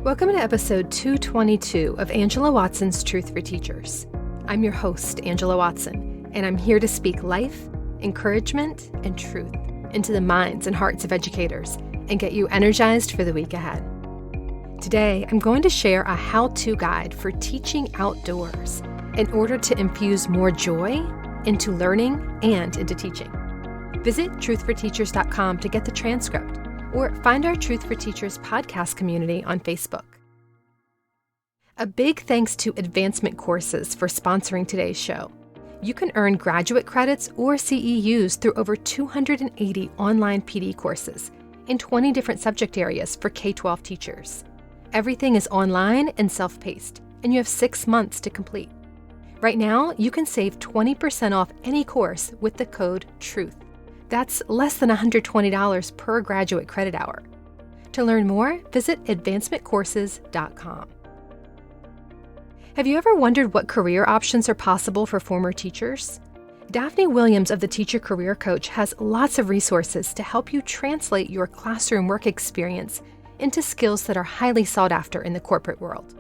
Welcome to episode 222 of Angela Watson's Truth for Teachers. I'm your host, Angela Watson, and I'm here to speak life, encouragement, and truth into the minds and hearts of educators and get you energized for the week ahead. Today, I'm going to share a how-to guide for teaching outdoors in order to infuse more joy into learning and into teaching. Visit truthforteachers.com to get the transcript, or find our Truth for Teachers podcast community on Facebook. A big thanks to Advancement Courses for sponsoring today's show. You can earn graduate credits or CEUs through over 280 online PD courses in 20 different subject areas for K-12 teachers. Everything is online and self-paced, and you have 6 months to complete. Right now, you can save 20% off any course with the code TRUTH. That's less than $120 per graduate credit hour. To learn more, visit advancementcourses.com. Have you ever wondered what career options are possible for former teachers? Daphne Williams of the Teacher Career Coach has lots of resources to help you translate your classroom work experience into skills that are highly sought after in the corporate world.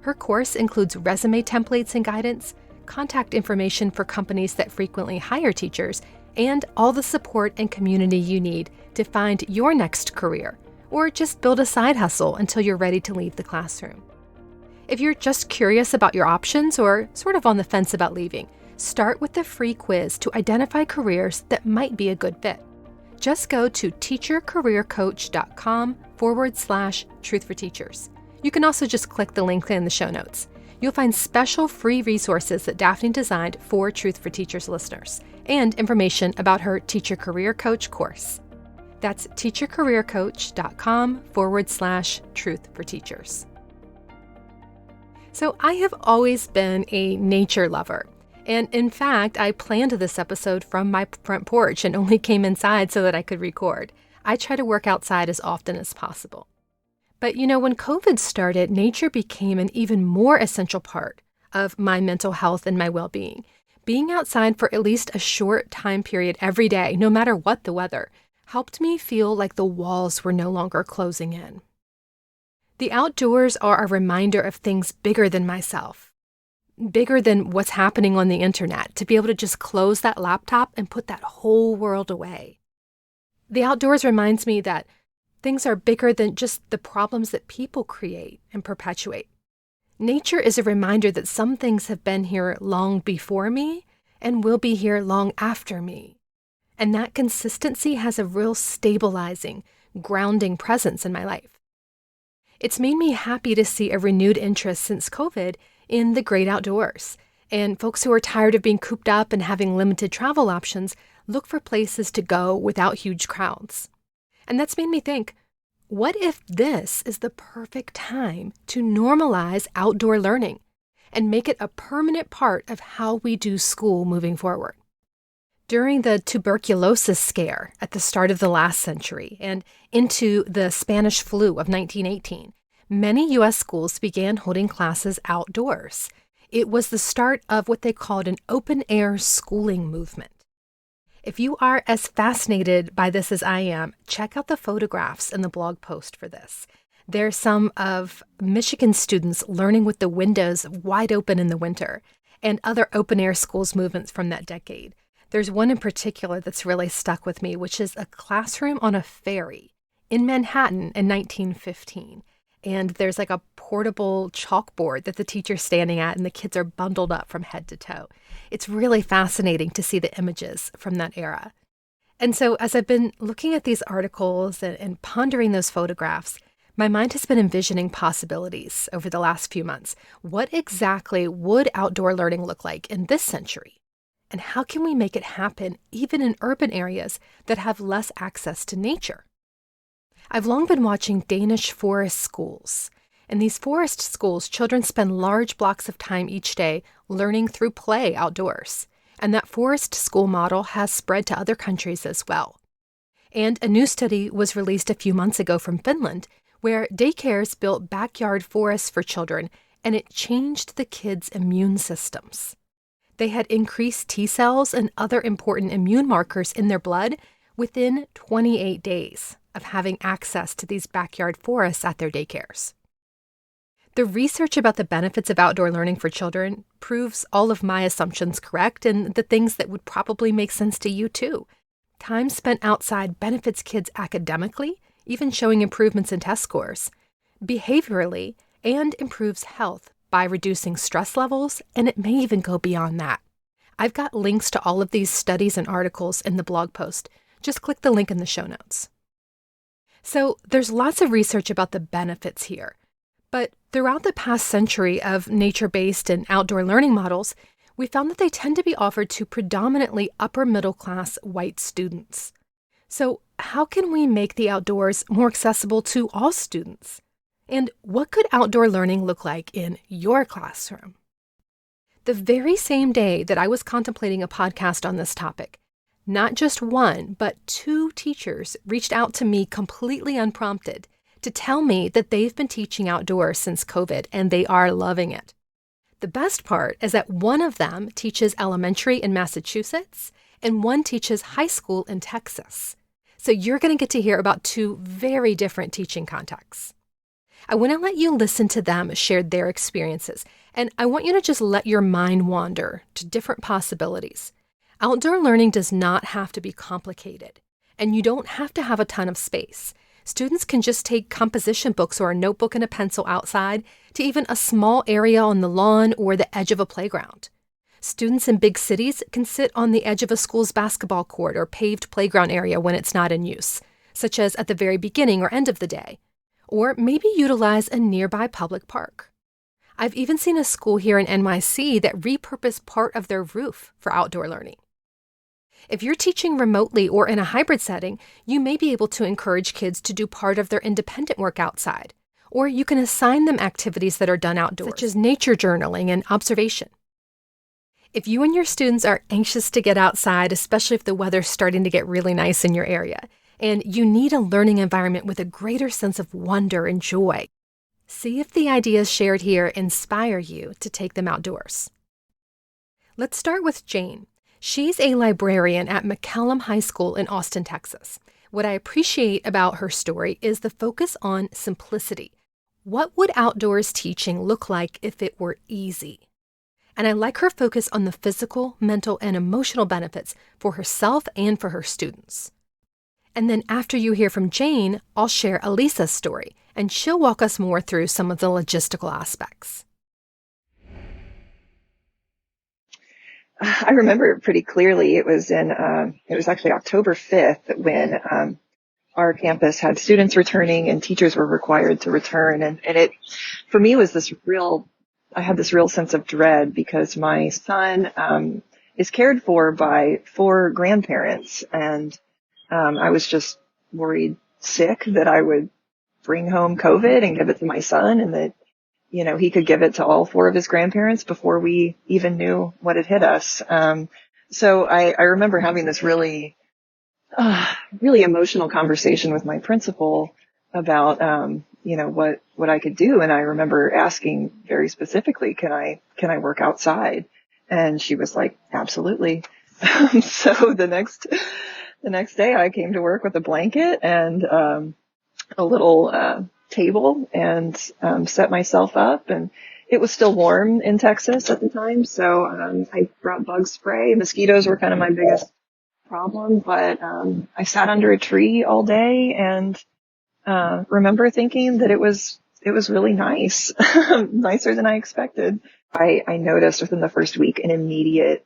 Her course includes resume templates and guidance, contact information for companies that frequently hire teachers, and all the support and community you need to find your next career, or just build a side hustle until you're ready to leave the classroom. If you're just curious about your options or sort of on the fence about leaving, start with the free quiz to identify careers that might be a good fit. Just go to teachercareercoach.com/truthforteachers. You can also just click the link in the show notes. You'll find special free resources that Daphne designed for Truth for Teachers listeners and information about her Teacher Career Coach course. That's teachercareercoach.com/truthforteachers. So I have always been a nature lover. And in fact, I planned this episode from my front porch and only came inside so that I could record. I try to work outside as often as possible. But when COVID started, nature became an even more essential part of my mental health and my well-being. Being outside for at least a short time period every day, no matter what the weather, helped me feel like the walls were no longer closing in. The outdoors are a reminder of things bigger than myself, bigger than what's happening on the internet, to be able to just close that laptop and put that whole world away. The outdoors reminds me that things are bigger than just the problems that people create and perpetuate. Nature is a reminder that some things have been here long before me and will be here long after me. And that consistency has a real stabilizing, grounding presence in my life. It's made me happy to see a renewed interest since COVID in the great outdoors. And folks who are tired of being cooped up and having limited travel options look for places to go without huge crowds. And that's made me think, what if this is the perfect time to normalize outdoor learning and make it a permanent part of how we do school moving forward? During the tuberculosis scare at the start of the last century and into the Spanish flu of 1918, many U.S. schools began holding classes outdoors. It was the start of what they called an open-air schooling movement. If you are as fascinated by this as I am, check out the photographs in the blog post for this. There's some of Michigan students learning with the windows wide open in the winter and other open-air schools movements from that decade. There's one in particular that's really stuck with me, which is a classroom on a ferry in Manhattan in 1915. And there's like a portable chalkboard that the teacher's standing at and the kids are bundled up from head to toe. It's really fascinating to see the images from that era. And so as I've been looking at these articles and pondering those photographs, my mind has been envisioning possibilities over the last few months. What exactly would outdoor learning look like in this century? And how can we make it happen even in urban areas that have less access to nature? I've long been watching Danish forest schools. In these forest schools, children spend large blocks of time each day learning through play outdoors. And that forest school model has spread to other countries as well. And a new study was released a few months ago from Finland, where daycares built backyard forests for children, and it changed the kids' immune systems. They had increased T cells and other important immune markers in their blood within 28 days of having access to these backyard forests at their daycares. The research about the benefits of outdoor learning for children proves all of my assumptions correct and the things that would probably make sense to you too. Time spent outside benefits kids academically, even showing improvements in test scores, behaviorally, and improves health by reducing stress levels, and it may even go beyond that. I've got links to all of these studies and articles in the blog post. Just click the link in the show notes. So there's lots of research about the benefits here. But throughout the past century of nature-based and outdoor learning models, we found that they tend to be offered to predominantly upper middle class white students. So how can we make the outdoors more accessible to all students? And what could outdoor learning look like in your classroom? The very same day that I was contemplating a podcast on this topic, not just one, but two teachers reached out to me completely unprompted to tell me that they've been teaching outdoors since COVID and they are loving it. The best part is that one of them teaches elementary in Massachusetts and one teaches high school in Texas. So you're going to get to hear about two very different teaching contexts. I want to let you listen to them share their experiences, and I want you to just let your mind wander to different possibilities. Outdoor learning does not have to be complicated, and you don't have to have a ton of space. Students can just take composition books or a notebook and a pencil outside to even a small area on the lawn or the edge of a playground. Students in big cities can sit on the edge of a school's basketball court or paved playground area when it's not in use, such as at the very beginning or end of the day, or maybe utilize a nearby public park. I've even seen a school here in NYC that repurposed part of their roof for outdoor learning. If you're teaching remotely or in a hybrid setting, you may be able to encourage kids to do part of their independent work outside, or you can assign them activities that are done outdoors, such as nature journaling and observation. If you and your students are anxious to get outside, especially if the weather's starting to get really nice in your area, and you need a learning environment with a greater sense of wonder and joy, see if the ideas shared here inspire you to take them outdoors. Let's start with Jane. She's a librarian at McCallum High School in Austin, Texas. What I appreciate about her story is the focus on simplicity. What would outdoors teaching look like if it were easy? And I like her focus on the physical, mental, and emotional benefits for herself and for her students. And then after you hear from Jane, I'll share Elisa's story, and she'll walk us more through some of the logistical aspects. I remember it pretty clearly. It was actually October 5th when our campus had students returning and teachers were required to return. And it, for me, was I had this real sense of dread because my son is cared for by 4 grandparents. And I was just worried sick that I would bring home COVID and give it to my son, and that he could give it to all 4 of his grandparents before we even knew what had hit us. So I remember having this really emotional conversation with my principal about, what I could do. And I remember asking very specifically, can I work outside? And she was like, absolutely. So the next day I came to work with a blanket and, a little, table and set myself up, and it was still warm in Texas at the time, so I brought bug spray. Mosquitoes were kind of my biggest problem, but I sat under a tree all day and remember thinking that it was really nice, nicer than I expected. I noticed within the first week an immediate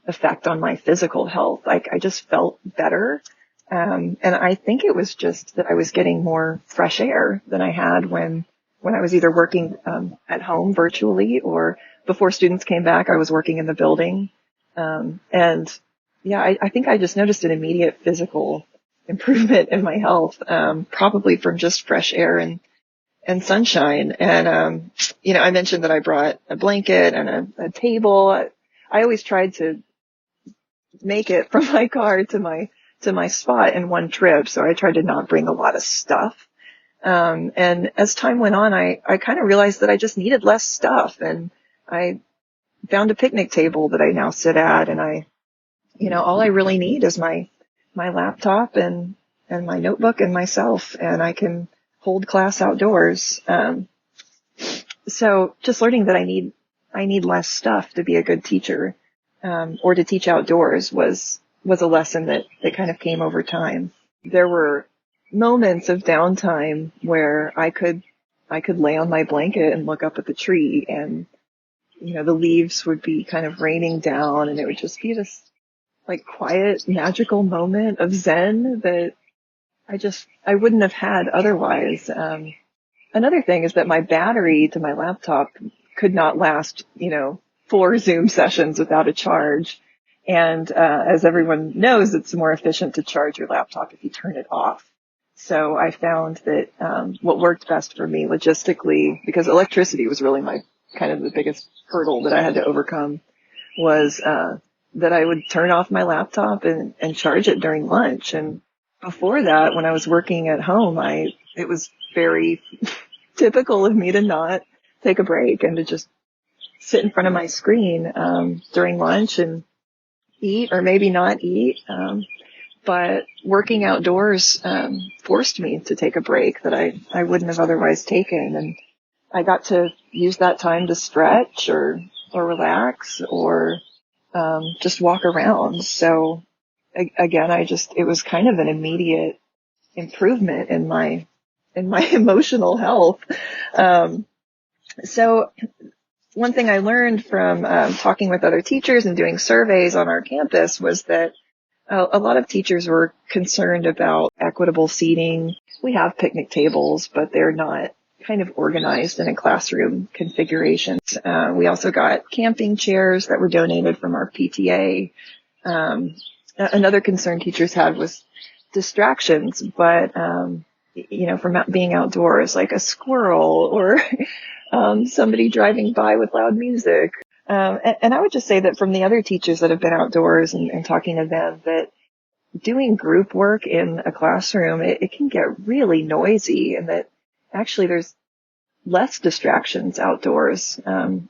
effect on my physical health. Like I just felt better. And I think it was just that I was getting more fresh air than I had when I was either working at home virtually, or before students came back, I was working in the building. And yeah, I think I just noticed an immediate physical improvement in my health, probably from just fresh air and sunshine. And, I mentioned that I brought a blanket and a table. I always tried to make it from my car to my spot in one trip. So I tried to not bring a lot of stuff. And as time went on, I kind of realized that I just needed less stuff, and I found a picnic table that I now sit at, and all I really need is my laptop and my notebook and myself, and I can hold class outdoors. So just learning that I need less stuff to be a good teacher, or to teach outdoors was a lesson that kind of came over time. There were moments of downtime where I could lay on my blanket and look up at the tree, and, the leaves would be kind of raining down, and it would just be this like quiet, magical moment of Zen that I wouldn't have had otherwise. Another thing is that my battery to my laptop could not last, 4 Zoom sessions without a charge. And as everyone knows, it's more efficient to charge your laptop if you turn it off. So I found that what worked best for me logistically, because electricity was really my kind of the biggest hurdle that I had to overcome, was that I would turn off my laptop and charge it during lunch. And before that, when I was working at home, it was very typical of me to not take a break and to just sit in front of my screen during lunch and eat, or maybe not eat. But working outdoors forced me to take a break that I wouldn't have otherwise taken. And I got to use that time to stretch or relax or just walk around. So again, it was kind of an immediate improvement in my emotional health. So one thing I learned from talking with other teachers and doing surveys on our campus was that a lot of teachers were concerned about equitable seating. We have picnic tables, but they're not kind of organized in a classroom configuration. We also got camping chairs that were donated from our PTA. Another concern teachers had was distractions, but from being outdoors, like a squirrel or somebody driving by with loud music. And I would just say that from the other teachers that have been outdoors and talking to them, that doing group work in a classroom, it can get really noisy, and that actually there's less distractions outdoors.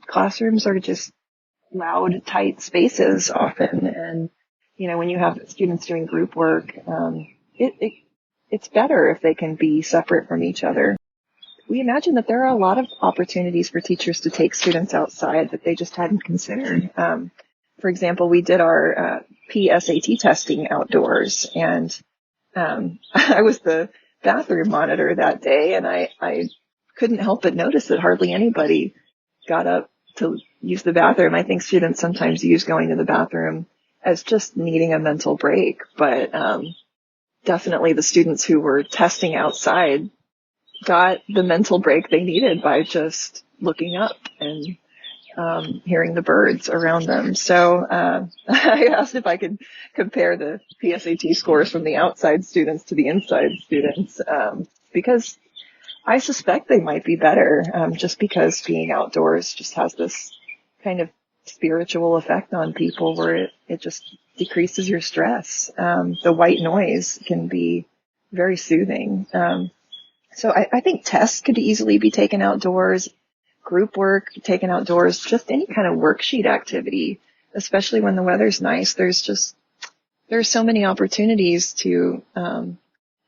Classrooms are just loud, tight spaces often. And, when you have students doing group work, it's better if they can be separate from each other. We imagine that there are a lot of opportunities for teachers to take students outside that they just hadn't considered. For example, we did our PSAT testing outdoors, and I was the bathroom monitor that day, and I couldn't help but notice that hardly anybody got up to use the bathroom. I think students sometimes use going to the bathroom as just needing a mental break, but definitely the students who were testing outside got the mental break they needed by just looking up and hearing the birds around them. So I asked if I could compare the PSAT scores from the outside students to the inside students, because I suspect they might be better, just because being outdoors just has this kind of spiritual effect on people where it just decreases your stress. The white noise can be very soothing. So I think tests could easily be taken outdoors, group work taken outdoors, just any kind of worksheet activity, especially when the weather's nice. There's so many opportunities to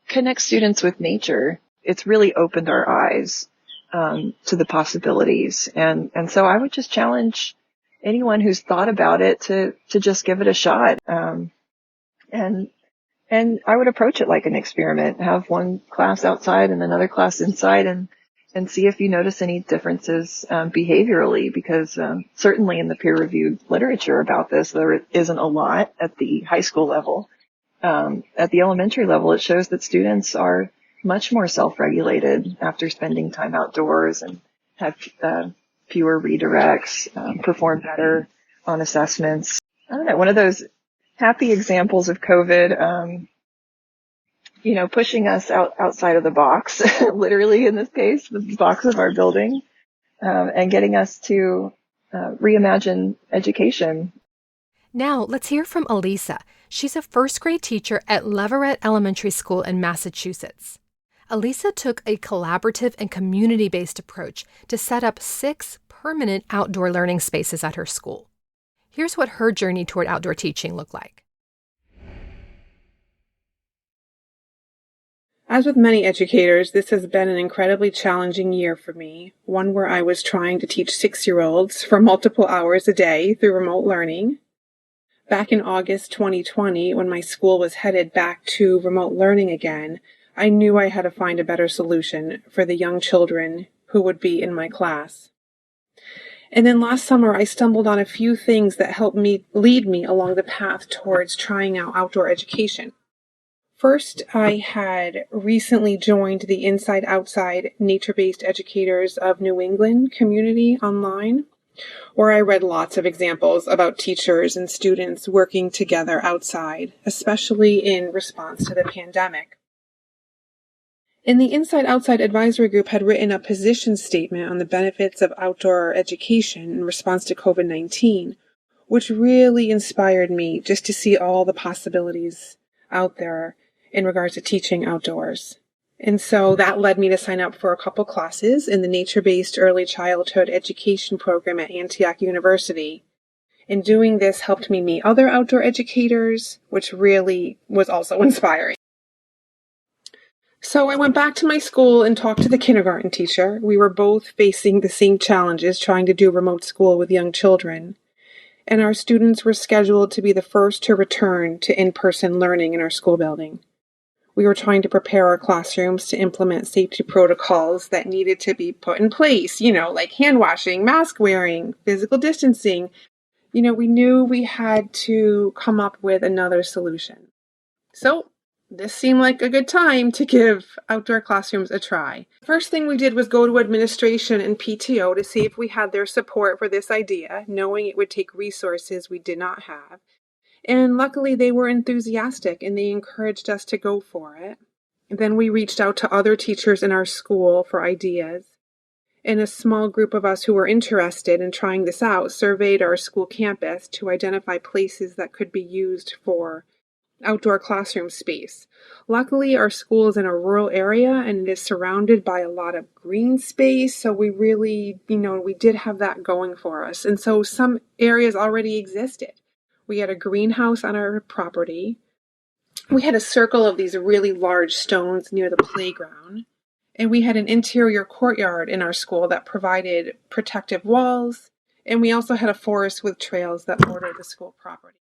connect students with nature. It's really opened our eyes to the possibilities. And so I would just challenge anyone who's thought about it to just give it a shot. And I would approach it like an experiment, have one class outside and another class inside, and see if you notice any differences behaviorally, because certainly in the peer-reviewed literature about this, there isn't a lot at the high school level. At the elementary level, it shows that students are much more self-regulated after spending time outdoors and have fewer redirects, perform better on assessments. I don't know, one of those happy examples of COVID, pushing us outside of the box, literally in this case, the box of our building, and getting us to reimagine education. Now, let's hear from Elisa. She's a first grade teacher at Leverett Elementary School in Massachusetts. Elisa took a collaborative and community-based approach to set up 6 permanent outdoor learning spaces at her school. Here's what her journey toward outdoor teaching looked like. As with many educators, this has been an incredibly challenging year for me, one where I was trying to teach 6-year-olds for multiple hours a day through remote learning. Back in August 2020, when my school was headed back to remote learning again, I knew I had to find a better solution for the young children who would be in my class. And then last summer, I stumbled on a few things that helped me lead me along the path towards trying out outdoor education. First, I had recently joined the Inside Outside Nature-Based Educators of New England community online, where I read lots of examples about teachers and students working together outside, especially in response to the pandemic. And the Inside Outside Advisory Group had written a position statement on the benefits of outdoor education in response to COVID-19, which really inspired me just to see all the possibilities out there in regards to teaching outdoors. And so that led me to sign up for a couple classes in the nature-based early childhood education program at Antioch University. And doing this helped me meet other outdoor educators, which really was also inspiring. So I went back to my school and talked to the kindergarten teacher. We were both facing the same challenges trying to do remote school with young children. And our students were scheduled to be the first to return to in-person learning in our school building. We were trying to prepare our classrooms to implement safety protocols that needed to be put in place, like hand washing, mask wearing, physical distancing. We knew we had to come up with another solution. So this seemed like a good time to give outdoor classrooms a try. First thing we did was go to administration and PTO to see if we had their support for this idea, knowing it would take resources we did not have. And luckily they were enthusiastic and they encouraged us to go for it. Then we reached out to other teachers in our school for ideas. And a small group of us who were interested in trying this out surveyed our school campus to identify places that could be used for outdoor classroom space. Luckily, our school is in a rural area and it is surrounded by a lot of green space. So we really, we did have that going for us. And so some areas already existed. We had a greenhouse on our property. We had a circle of these really large stones near the playground. And we had an interior courtyard in our school that provided protective walls. And we also had a forest with trails that bordered the school property.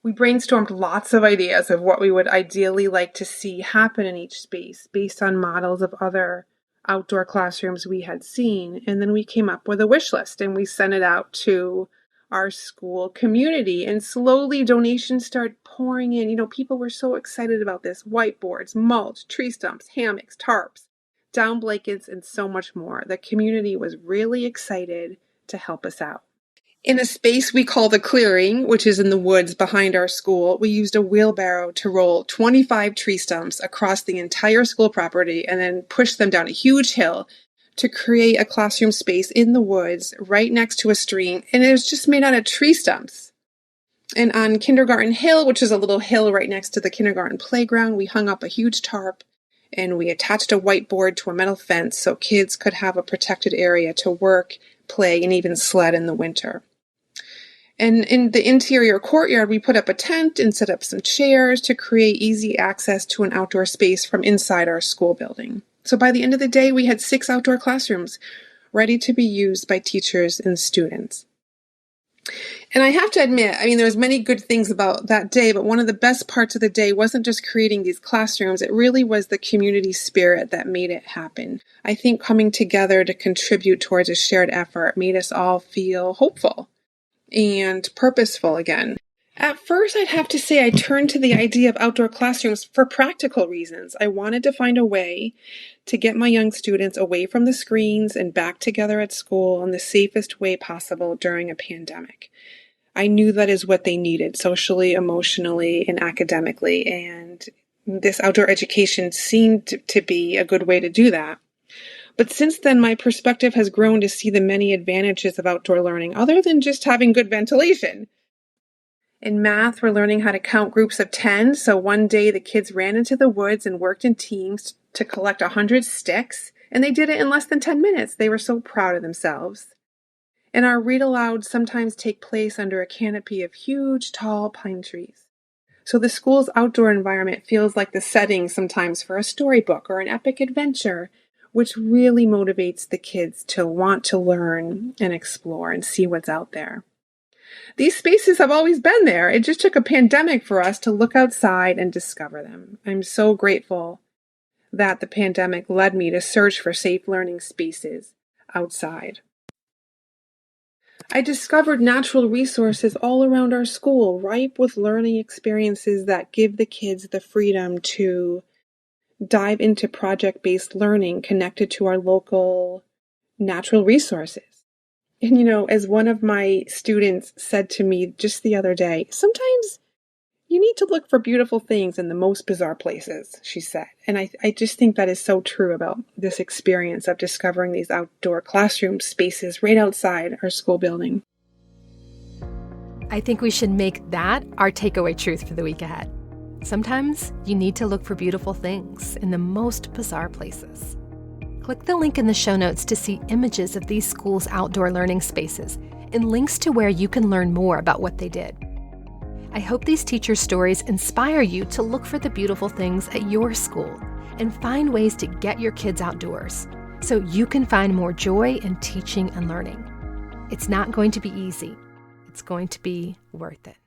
We brainstormed lots of ideas of what we would ideally like to see happen in each space based on models of other outdoor classrooms we had seen. And then we came up with a wish list and we sent it out to our school community. And slowly donations started pouring in. People were so excited about this. Whiteboards, mulch, tree stumps, hammocks, tarps, down blankets, and so much more. The community was really excited to help us out. In a space we call the clearing, which is in the woods behind our school, we used a wheelbarrow to roll 25 tree stumps across the entire school property and then push them down a huge hill to create a classroom space in the woods right next to a stream. And it was just made out of tree stumps. And on Kindergarten Hill, which is a little hill right next to the kindergarten playground, we hung up a huge tarp and we attached a whiteboard to a metal fence so kids could have a protected area to work, play, and even sled in the winter. And in the interior courtyard, we put up a tent and set up some chairs to create easy access to an outdoor space from inside our school building. So by the end of the day, we had 6 outdoor classrooms ready to be used by teachers and students. And I have to admit, there's many good things about that day, but one of the best parts of the day wasn't just creating these classrooms. It really was the community spirit that made it happen. I think coming together to contribute towards a shared effort made us all feel hopeful and purposeful again. At first, I'd have to say I turned to the idea of outdoor classrooms for practical reasons. I wanted to find a way to get my young students away from the screens and back together at school in the safest way possible during a pandemic. I knew that is what they needed socially, emotionally, and academically, and this outdoor education seemed to be a good way to do that. But since then, my perspective has grown to see the many advantages of outdoor learning, other than just having good ventilation. In math, we're learning how to count groups of 10. So one day the kids ran into the woods and worked in teams to collect 100 sticks. And they did it in less than 10 minutes. They were so proud of themselves. And our read-alouds sometimes take place under a canopy of huge, tall pine trees. So the school's outdoor environment feels like the setting sometimes for a storybook or an epic adventure, which really motivates the kids to want to learn and explore and see what's out there. These spaces have always been there. It just took a pandemic for us to look outside and discover them. I'm so grateful that the pandemic led me to search for safe learning spaces outside. I discovered natural resources all around our school, ripe with learning experiences that give the kids the freedom to dive into project-based learning connected to our local natural resources. And, as one of my students said to me just the other day, sometimes you need to look for beautiful things in the most bizarre places, she said. And I just think that is so true about this experience of discovering these outdoor classroom spaces right outside our school building. I think we should make that our takeaway truth for the week ahead. Sometimes you need to look for beautiful things in the most bizarre places. Click the link in the show notes to see images of these schools' outdoor learning spaces and links to where you can learn more about what they did. I hope these teacher stories inspire you to look for the beautiful things at your school and find ways to get your kids outdoors so you can find more joy in teaching and learning. It's not going to be easy. It's going to be worth it.